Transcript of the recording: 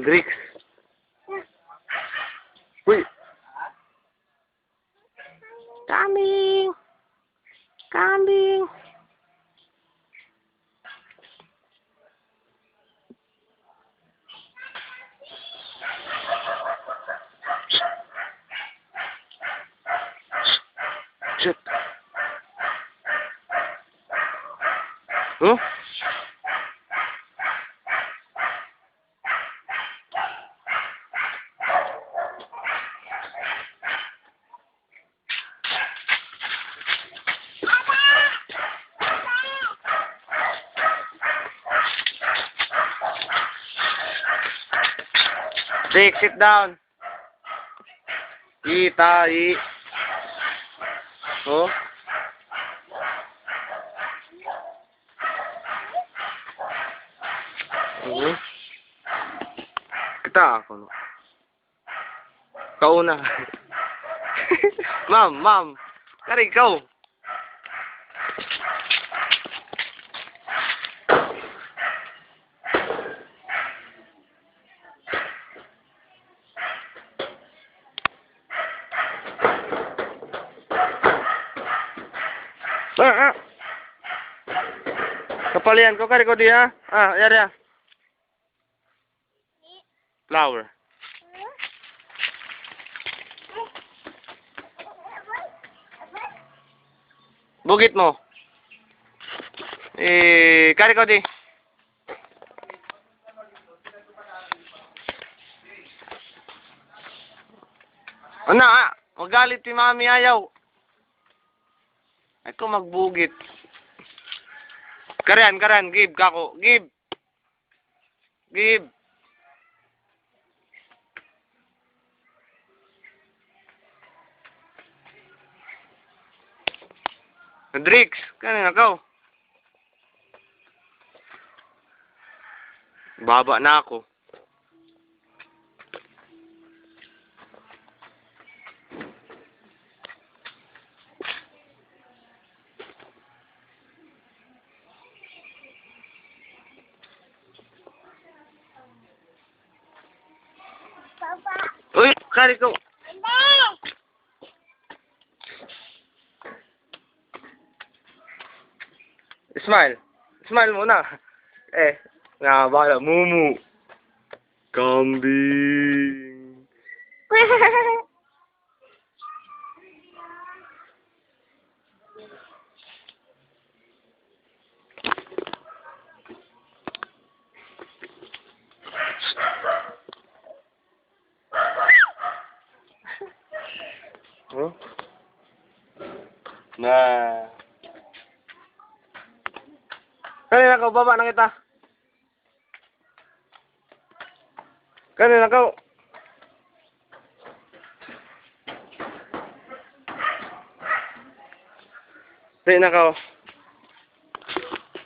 Drix. Uy. Coming. Coming. Shit. Huh? Dick, sit down. Tahi. Oh. Kita ako, no? Kauna. Ma'am. Kari, ikaw. Kapalian ko, kari ko di, ha? Yari, ha? Flower. Bugit mo. Kari ko di. Ano, magalit si mami ayaw. Ako magbugit. Karan, give kako, give. Drix, kanina ka. Baba na ako. Papa. Uy, kari ko. Smile muna. Nga bala, mumu. Kambing. Huh? Nah. Kanina ka, baba na kita. Kanina ka. Kanina ka.